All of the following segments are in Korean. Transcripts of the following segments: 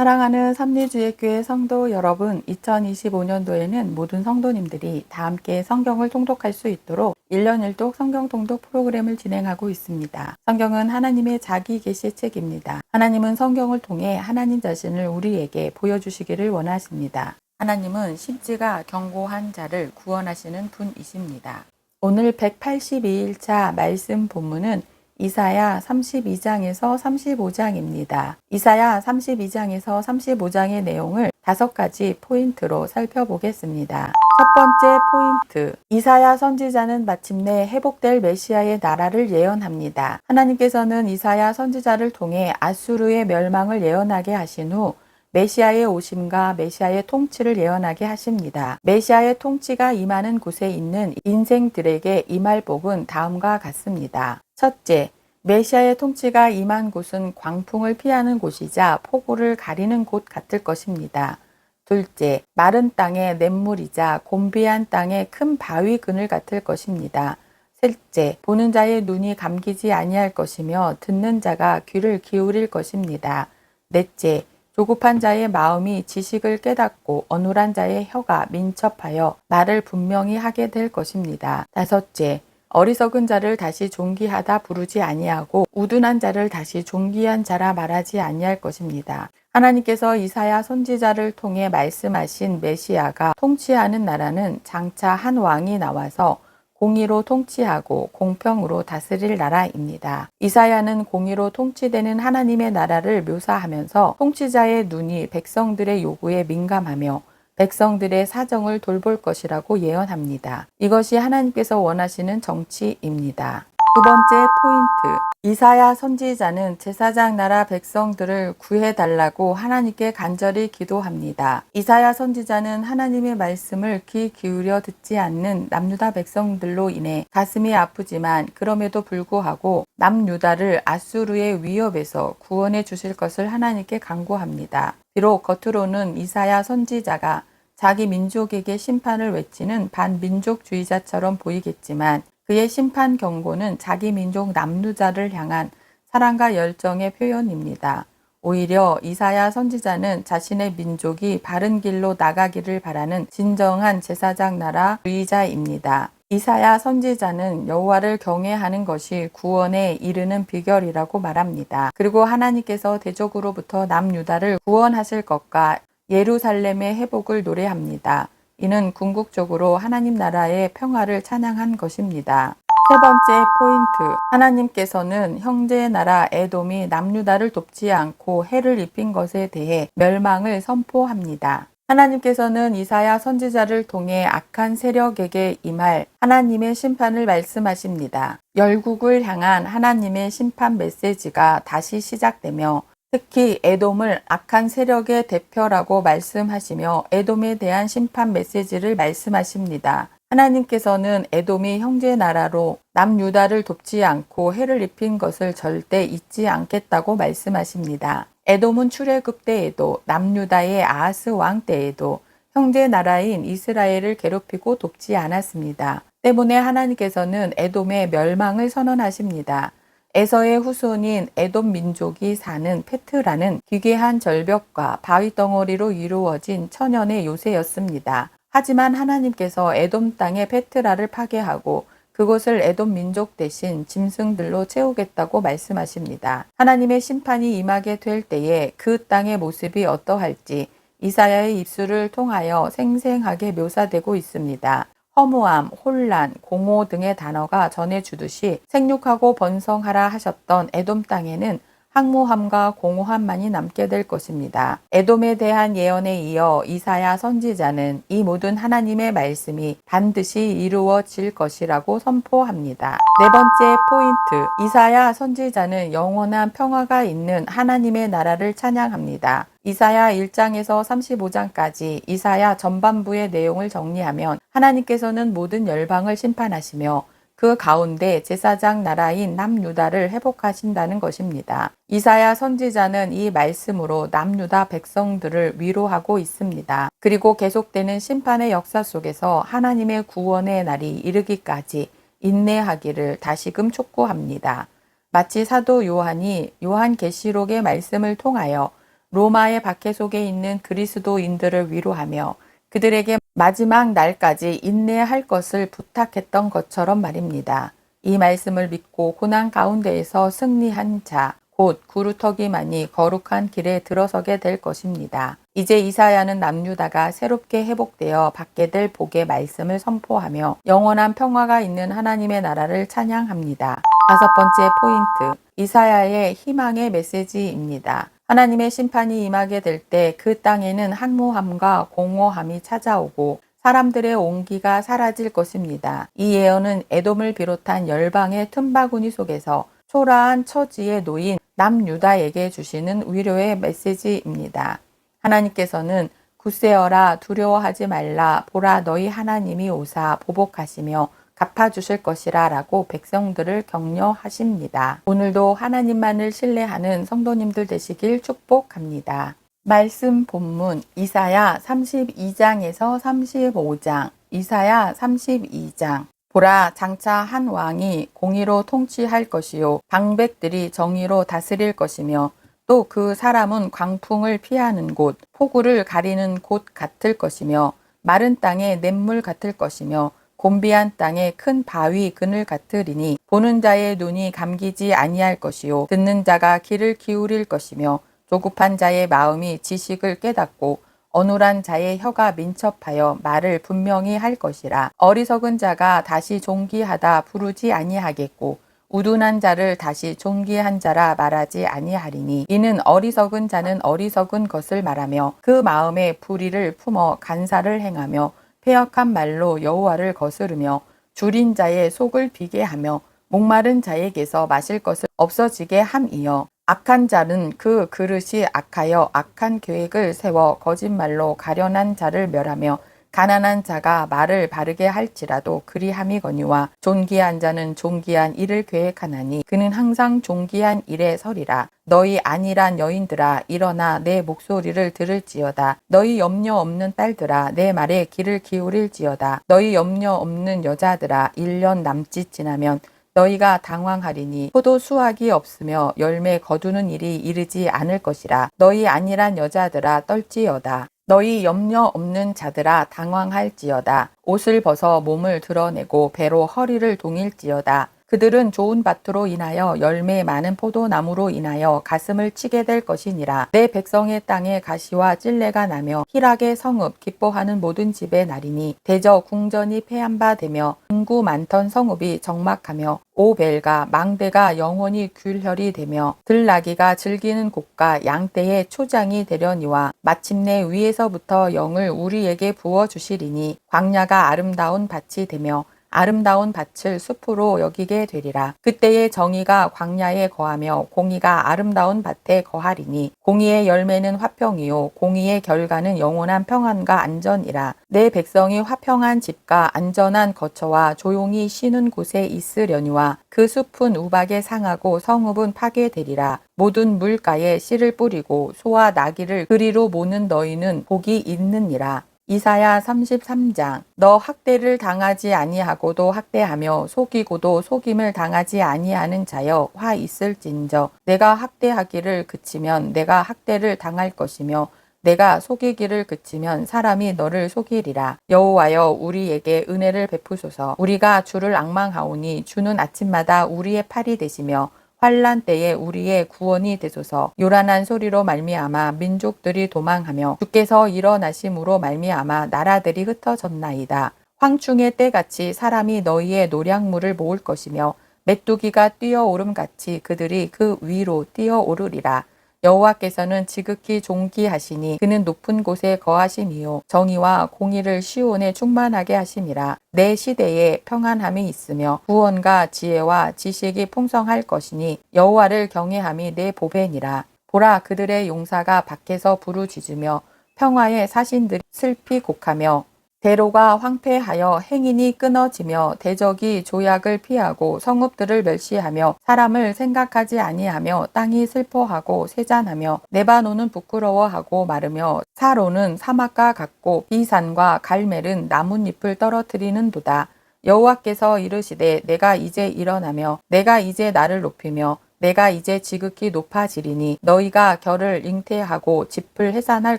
사랑하는 삼리주의교회 성도 여러분, 2025년도에는 모든 성도님들이 다 함께 성경을 통독할 수 있도록 1년 1독 성경 통독 프로그램을 진행하고 있습니다. 성경은 하나님의 자기 계시의 책입니다. 하나님은 성경을 통해 하나님 자신을 우리에게 보여주시기를 원하십니다. 하나님은 심지가 견고한 자를 구원하시는 분이십니다. 오늘 182일차 말씀 본문은 이사야 32장에서 35장입니다. 이사야 32장에서 35장의 내용을 5가지 포인트로 살펴보겠습니다. 첫 번째 포인트, 이사야 선지자는 마침내 회복될 메시아의 나라를 예언합니다. 하나님께서는 이사야 선지자를 통해 아수르의 멸망을 예언하게 하신 후 메시아의 오심과 메시아의 통치를 예언하게 하십니다. 메시아의 통치가 임하는 곳에 있는 인생들에게 임할 복은 다음과 같습니다. 첫째, 메시아의 통치가 임한 곳은 광풍을 피하는 곳이자 폭우를 가리는 곳 같을 것입니다. 둘째, 마른 땅의 냇물이자 곤비한 땅의 큰 바위 그늘 같을 것입니다. 셋째, 보는 자의 눈이 감기지 아니할 것이며 듣는 자가 귀를 기울일 것입니다. 넷째, 조급한 자의 마음이 지식을 깨닫고 어눌한 자의 혀가 민첩하여 말을 분명히 하게 될 것입니다. 다섯째, 어리석은 자를 다시 존귀하다 부르지 아니하고 우둔한 자를 다시 존귀한 자라 말하지 아니할 것입니다. 하나님께서 이사야 선지자를 통해 말씀하신 메시아가 통치하는 나라는 장차 한 왕이 나와서 공의로 통치하고 공평으로 다스릴 나라입니다. 이사야는 공의로 통치되는 하나님의 나라를 묘사하면서 통치자의 눈이 백성들의 요구에 민감하며 백성들의 사정을 돌볼 것이라고 예언합니다. 이것이 하나님께서 원하시는 정치입니다. 두 번째 포인트, 이사야 선지자는 제사장 나라 백성들을 구해달라고 하나님께 간절히 기도합니다. 이사야 선지자는 하나님의 말씀을 귀 기울여 듣지 않는 남유다 백성들로 인해 가슴이 아프지만 그럼에도 불구하고 남유다를 아수르의 위협에서 구원해 주실 것을 하나님께 간구합니다. 비록 겉으로는 이사야 선지자가 자기 민족에게 심판을 외치는 반민족주의자처럼 보이겠지만 그의 심판 경고는 자기 민족 남유다를 향한 사랑과 열정의 표현입니다. 오히려 이사야 선지자는 자신의 민족이 바른 길로 나가기를 바라는 진정한 제사장 나라 주의자입니다. 이사야 선지자는 여호와를 경외하는 것이 구원에 이르는 비결이라고 말합니다. 그리고 하나님께서 대적으로부터 남유다를 구원하실 것과 예루살렘의 회복을 노래합니다. 이는 궁극적으로 하나님 나라의 평화를 찬양한 것입니다. 세 번째 포인트, 하나님께서는 형제의 나라 에돔이 남유다를 돕지 않고 해를 입힌 것에 대해 멸망을 선포합니다. 하나님께서는 이사야 선지자를 통해 악한 세력에게 임할 하나님의 심판을 말씀하십니다. 열국을 향한 하나님의 심판 메시지가 다시 시작되며 특히 에돔을 악한 세력의 대표라고 말씀하시며 에돔에 대한 심판 메시지를 말씀하십니다. 하나님께서는 에돔이 형제 나라로 남유다를 돕지 않고 해를 입힌 것을 절대 잊지 않겠다고 말씀하십니다. 에돔은 출애굽 때에도 남유다의 아하스 왕 때에도 형제 나라인 이스라엘을 괴롭히고 돕지 않았습니다. 때문에 하나님께서는 에돔의 멸망을 선언하십니다. 에서의 후손인 에돔 민족이 사는 페트라는 기괴한 절벽과 바위 덩어리로 이루어진 천연의 요새였습니다. 하지만 하나님께서 에돔 땅의 페트라를 파괴하고 그곳을 에돔 민족 대신 짐승들로 채우겠다고 말씀하십니다. 하나님의 심판이 임하게 될 때에 그 땅의 모습이 어떠할지 이사야의 입술을 통하여 생생하게 묘사되고 있습니다. 허무함, 혼란, 공허 등의 단어가 전해주듯이 생육하고 번성하라 하셨던 에돔 땅에는 황무함과 공허함만이 남게 될 것입니다. 에돔에 대한 예언에 이어 이사야 선지자는 이 모든 하나님의 말씀이 반드시 이루어질 것이라고 선포합니다. 네 번째 포인트, 이사야 선지자는 영원한 평화가 있는 하나님의 나라를 찬양합니다. 이사야 1장에서 35장까지 이사야 전반부의 내용을 정리하면 하나님께서는 모든 열방을 심판하시며 그 가운데 제사장 나라인 남유다를 회복하신다는 것입니다. 이사야 선지자는 이 말씀으로 남유다 백성들을 위로하고 있습니다. 그리고 계속되는 심판의 역사 속에서 하나님의 구원의 날이 이르기까지 인내하기를 다시금 촉구합니다. 마치 사도 요한이 요한계시록의 말씀을 통하여 로마의 박해 속에 있는 그리스도인들을 위로하며 그들에게 마지막 날까지 인내할 것을 부탁했던 것처럼 말입니다. 이 말씀을 믿고 고난 가운데에서 승리한 자, 곧 구루터기만이 거룩한 길에 들어서게 될 것입니다. 이제 이사야는 남유다가 새롭게 회복되어 받게 될 복의 말씀을 선포하며 영원한 평화가 있는 하나님의 나라를 찬양합니다. 다섯 번째 포인트, 이사야의 희망의 메시지입니다. 하나님의 심판이 임하게 될 때 그 땅에는 항모함과 공허함이 찾아오고 사람들의 온기가 사라질 것입니다. 이 예언은 에돔을 비롯한 열방의 틈바구니 속에서 초라한 처지에 놓인 남유다에게 주시는 위로의 메시지입니다. 하나님께서는 굳세어라 두려워하지 말라 보라 너희 하나님이 오사 보복하시며 갚아주실 것이라 라고 백성들을 격려하십니다. 오늘도 하나님만을 신뢰하는 성도님들 되시길 축복합니다. 말씀 본문 이사야 32장에서 35장, 이사야 32장. 보라 장차 한 왕이 공의로 통치할 것이요 방백들이 정의로 다스릴 것이며 또 그 사람은 광풍을 피하는 곳, 폭우를 가리는 곳 같을 것이며 마른 땅에 냇물 같을 것이며 곤비한 땅에 큰 바위 그늘 같으리니 보는 자의 눈이 감기지 아니할 것이요 듣는 자가 귀를 기울일 것이며 조급한 자의 마음이 지식을 깨닫고 어눌한 자의 혀가 민첩하여 말을 분명히 할 것이라. 어리석은 자가 다시 존귀하다 부르지 아니하겠고 우둔한 자를 다시 존귀한 자라 말하지 아니하리니 이는 어리석은 자는 어리석은 것을 말하며 그 마음에 불의를 품어 간사를 행하며 패역한 말로 여호와를 거스르며 줄인 자의 속을 비게 하며 목마른 자에게서 마실 것을 없어지게 함이여 악한 자는 그 그릇이 악하여 악한 계획을 세워 거짓말로 가련한 자를 멸하며 가난한 자가 말을 바르게 할지라도 그리함이거니와 존귀한 자는 존귀한 일을 계획하나니 그는 항상 존귀한 일에 서리라. 너희 안일한 여인들아 일어나 내 목소리를 들을지어다. 너희 염려 없는 딸들아 내 말에 귀를 기울일지어다. 너희 염려 없는 여자들아 1년 남짓 지나면 너희가 당황하리니 포도 수확이 없으며 열매 거두는 일이 이르지 않을 것이라. 너희 안일한 여자들아 떨지어다. 너희 염려 없는 자들아 당황할지어다. 옷을 벗어 몸을 드러내고 배로 허리를 동일지어다. 그들은 좋은 밭으로 인하여 열매 많은 포도나무로 인하여 가슴을 치게 될 것이니라. 내 백성의 땅에 가시와 찔레가 나며 희락의 성읍 기뻐하는 모든 집의 날이니 대저 궁전이 패한 바 되며 인구 많던 성읍이 적막하며 오벨과 망대가 영원히 귤혈이 되며 들나귀가 즐기는 곳과 양떼의 초장이 되려니와 마침내 위에서부터 영을 우리에게 부어주시리니 광야가 아름다운 밭이 되며 아름다운 밭을 숲으로 여기게 되리라. 그때의 정의가 광야에 거하며 공의가 아름다운 밭에 거하리니 공의의 열매는 화평이요 공의의 결과는 영원한 평안과 안전이라. 내 백성이 화평한 집과 안전한 거처와 조용히 쉬는 곳에 있으려니와 그 숲은 우박에 상하고 성읍은 파괴되리라. 모든 물가에 씨를 뿌리고 소와 나귀를 그리로 모는 너희는 복이 있느니라. 이사야 33장. 너 학대를 당하지 아니하고도 학대하며 속이고도 속임을 당하지 아니하는 자여 화 있을진저. 내가 학대하기를 그치면 내가 학대를 당할 것이며 내가 속이기를 그치면 사람이 너를 속이리라. 여호와여 우리에게 은혜를 베푸소서. 우리가 주를 앙망하오니 주는 아침마다 우리의 팔이 되시며 환난 때에 우리의 구원이 되소서. 요란한 소리로 말미암아 민족들이 도망하며 주께서 일어나심으로 말미암아 나라들이 흩어졌나이다. 황충의 때같이 사람이 너희의 노량물을 모을 것이며 메뚜기가 뛰어오름같이 그들이 그 위로 뛰어오르리라. 여호와께서는 지극히 존귀하시니 그는 높은 곳에 거하심이요 정의와 공의를 시온에 충만하게 하심이라. 내 시대에 평안함이 있으며 구원과 지혜와 지식이 풍성할 것이니 여호와를 경외함이 내 보배니라. 보라 그들의 용사가 밖에서 부르짖으며 평화의 사신들이 슬피 곡하며 대로가 황폐하여 행인이 끊어지며 대적이 조약을 피하고 성읍들을 멸시하며 사람을 생각하지 아니하며 땅이 슬퍼하고 세잔하며 레바논은 부끄러워하고 마르며 사로는 사막과 같고 비산과 갈멜은 나뭇잎을 떨어뜨리는도다. 여호와께서 이르시되 내가 이제 일어나며 내가 이제 나를 높이며 내가 이제 지극히 높아지리니 너희가 결을 잉태하고 짚을 해산할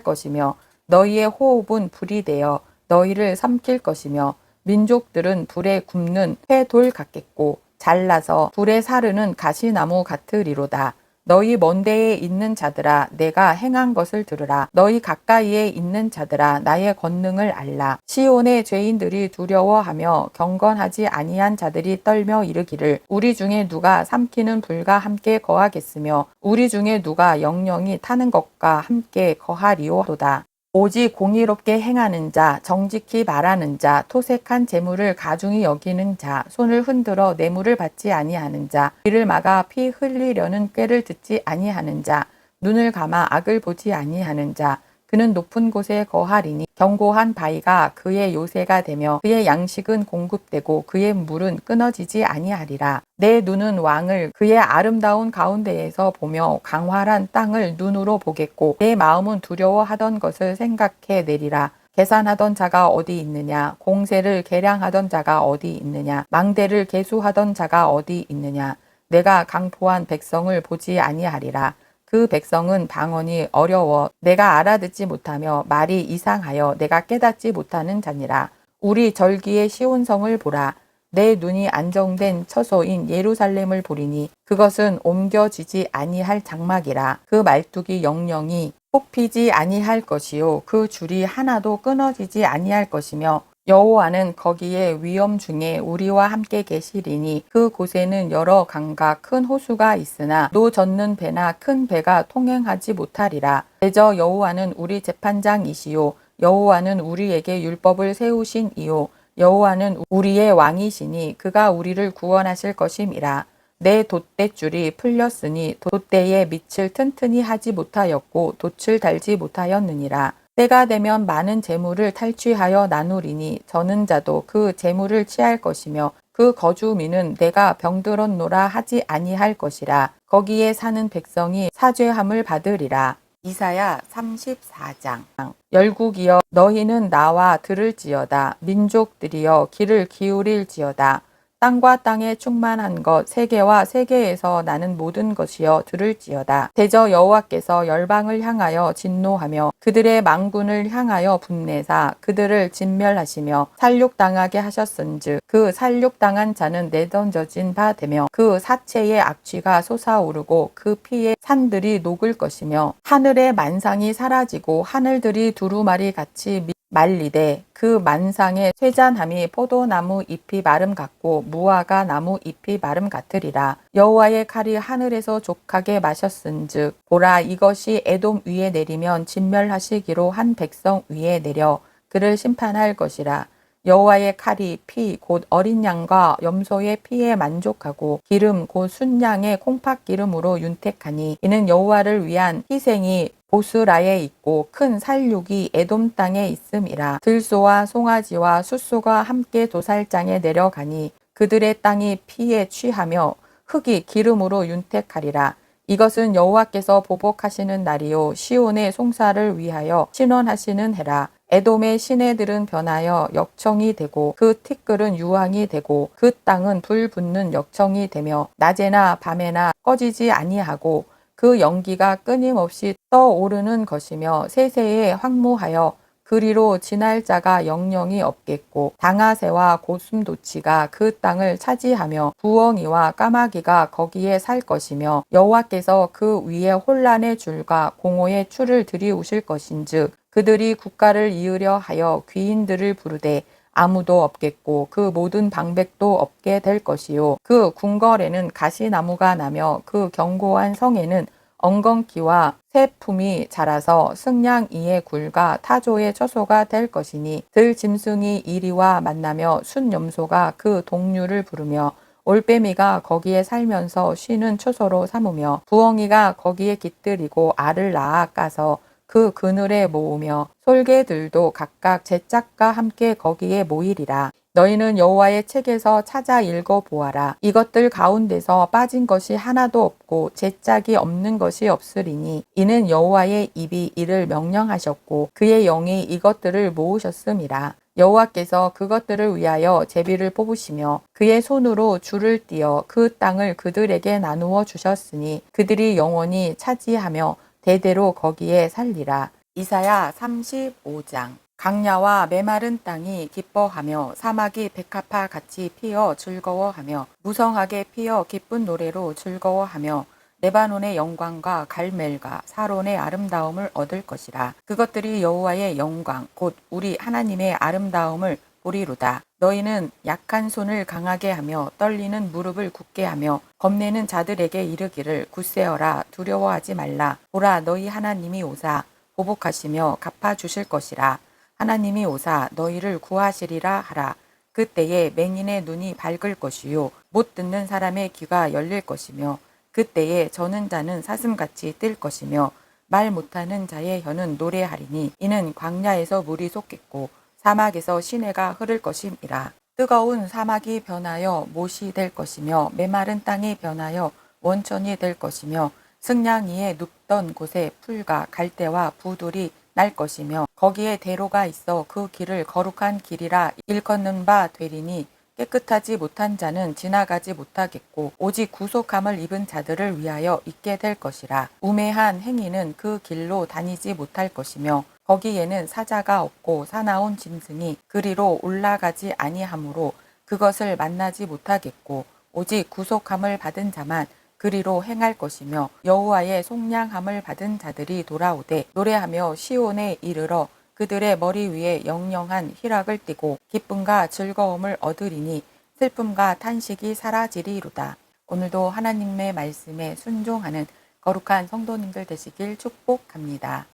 것이며 너희의 호흡은 불이 되어 너희를 삼킬 것이며 민족들은 불에 굽는 회돌 같겠고 잘라서 불에 사르는 가시나무 같으리로다. 너희 먼 데에 있는 자들아 내가 행한 것을 들으라. 너희 가까이에 있는 자들아 나의 권능을 알라. 시온의 죄인들이 두려워하며 경건하지 아니한 자들이 떨며 이르기를 우리 중에 누가 삼키는 불과 함께 거하겠으며 우리 중에 누가 영영이 타는 것과 함께 거하리오도다. 오직 공의롭게 행하는 자, 정직히 말하는 자, 토색한 재물을 가중히 여기는 자, 손을 흔들어 뇌물을 받지 아니하는 자, 귀를 막아 피 흘리려는 꾀를 듣지 아니하는 자, 눈을 감아 악을 보지 아니하는 자, 그는 높은 곳에 거하리니 견고한 바위가 그의 요새가 되며 그의 양식은 공급되고 그의 물은 끊어지지 아니하리라. 내 눈은 왕을 그의 아름다운 가운데에서 보며 강활한 땅을 눈으로 보겠고 내 마음은 두려워하던 것을 생각해 내리라. 계산하던 자가 어디 있느냐? 공세를 계량하던 자가 어디 있느냐? 망대를 계수하던 자가 어디 있느냐? 내가 강포한 백성을 보지 아니하리라. 그 백성은 방언이 어려워 내가 알아듣지 못하며 말이 이상하여 내가 깨닫지 못하는 자니라. 우리 절기의 시온성을 보라. 내 눈이 안정된 처소인 예루살렘을 보리니 그것은 옮겨지지 아니할 장막이라. 그 말뚝이 영영이 뽑히지 아니할 것이요 그 줄이 하나도 끊어지지 아니할 것이며 여호와는 거기에 위엄 중에 우리와 함께 계시리니 그 곳에는 여러 강과 큰 호수가 있으나 노 젓는 배나 큰 배가 통행하지 못하리라. 대저 여호와는 우리 재판장이시요 여호와는 우리에게 율법을 세우신 이요 여호와는 우리의 왕이시니 그가 우리를 구원하실 것임이라. 내 돛대줄이 풀렸으니 돛대에 밑을 튼튼히 하지 못하였고 돛을 달지 못하였느니라. 때가 되면 많은 재물을 탈취하여 나누리니 저는 자도 그 재물을 취할 것이며 그 거주민은 내가 병들었노라 하지 아니할 것이라. 거기에 사는 백성이 사죄함을 받으리라. 이사야 34장. 열국이여 너희는 나와 들을지어다. 민족들이여 귀를 기울일지어다. 땅과 땅에 충만한 것 세계와 세계에서 나는 모든 것이여 들을지어다. 대저 여호와께서 열방을 향하여 진노하며 그들의 망군을 향하여 분내사 그들을 진멸하시며 살육당하게 하셨은즉 그 살육당한 자는 내던져진 바 되며 그 사체의 악취가 솟아오르고 그 피의 산들이 녹을 것이며 하늘의 만상이 사라지고 하늘들이 두루마리 같이 말리되 그 만상의 쇠잔함이 포도나무 잎이 마름 같고 무화과 나무 잎이 마름 같으리라. 여호와의 칼이 하늘에서 족하게 마셨은즉 보라 이것이 에돔 위에 내리면 진멸하시기로 한 백성 위에 내려 그를 심판할 것이라. 여호와의 칼이 피 곧 어린 양과 염소의 피에 만족하고 기름 곧 순양의 콩팥 기름으로 윤택하니 이는 여호와를 위한 희생이 보스라에 있고 큰 살육이 에돔 땅에 있음이라. 들소와 송아지와 숫소가 함께 도살장에 내려가니 그들의 땅이 피에 취하며 흙이 기름으로 윤택하리라. 이것은 여호와께서 보복하시는 날이요 시온의 송사를 위하여 신원하시는 해라. 에돔의 시내들은 변하여 역청이 되고 그 티끌은 유황이 되고 그 땅은 불 붙는 역청이 되며 낮에나 밤에나 꺼지지 아니하고 그 연기가 끊임없이 떠오르는 것이며 세세에 황무하여 그리로 지날 자가 영영이 없겠고 당아새와 고슴도치가 그 땅을 차지하며 부엉이와 까마귀가 거기에 살 것이며 여호와께서 그 위에 혼란의 줄과 공허의 추를 들이우실 것인즉 그들이 국가를 이으려 하여 귀인들을 부르되 아무도 없겠고 그 모든 방백도 없게 될 것이요 그 궁궐에는 가시나무가 나며 그 견고한 성에는 엉겅퀴와 새품이 자라서 승냥 이의 굴과 타조의 처소가 될 것이니 들 짐승이 이리와 만나며 순염소가 그 동류를 부르며 올빼미가 거기에 살면서 쉬는 초소로 삼으며 부엉이가 거기에 깃들이고 알을 낳아 까서 그 그늘에 모으며 솔개들도 각각 제 짝과 함께 거기에 모이리라. 너희는 여호와의 책에서 찾아 읽어보아라. 이것들 가운데서 빠진 것이 하나도 없고 제 짝이 없는 것이 없으리니 이는 여호와의 입이 이를 명령하셨고 그의 영이 이것들을 모으셨음이라. 여호와께서 그것들을 위하여 제비를 뽑으시며 그의 손으로 줄을 띄어 그 땅을 그들에게 나누어 주셨으니 그들이 영원히 차지하며 대대로 거기에 살리라. 이사야 35장. 강야와 메마른 땅이 기뻐하며 사막이 백합화 같이 피어 즐거워하며 무성하게 피어 기쁜 노래로 즐거워하며 레바논의 영광과 갈멜과 사론의 아름다움을 얻을 것이라. 그것들이 여호와의 영광 곧 우리 하나님의 아름다움을 보리로다. 너희는 약한 손을 강하게 하며 떨리는 무릎을 굳게 하며 겁내는 자들에게 이르기를 굳세어라 두려워하지 말라. 보라 너희 하나님이 오사 보복하시며 갚아주실 것이라. 하나님이 오사 너희를 구하시리라 하라. 그때에 맹인의 눈이 밝을 것이요 못 듣는 사람의 귀가 열릴 것이며 그때에 저는 자는 사슴같이 뛸 것이며 말 못하는 자의 혀는 노래하리니 이는 광야에서 물이 솟겠고 사막에서 시내가 흐를 것임이라. 뜨거운 사막이 변하여 못이 될 것이며 메마른 땅이 변하여 원천이 될 것이며 승냥 위에 눕던 곳에 풀과 갈대와 부들이 날 것이며 거기에 대로가 있어 그 길을 거룩한 길이라 일컫는 바 되리니 깨끗하지 못한 자는 지나가지 못하겠고 오직 구속함을 입은 자들을 위하여 있게 될 것이라. 우매한 행위는 그 길로 다니지 못할 것이며 거기에는 사자가 없고 사나운 짐승이 그리로 올라가지 아니하므로 그것을 만나지 못하겠고 오직 구속함을 받은 자만 그리로 행할 것이며 여호와의 속량함을 받은 자들이 돌아오되 노래하며 시온에 이르러 그들의 머리 위에 영영한 희락을 띠고 기쁨과 즐거움을 얻으리니 슬픔과 탄식이 사라지리로다. 오늘도 하나님의 말씀에 순종하는 거룩한 성도님들 되시길 축복합니다.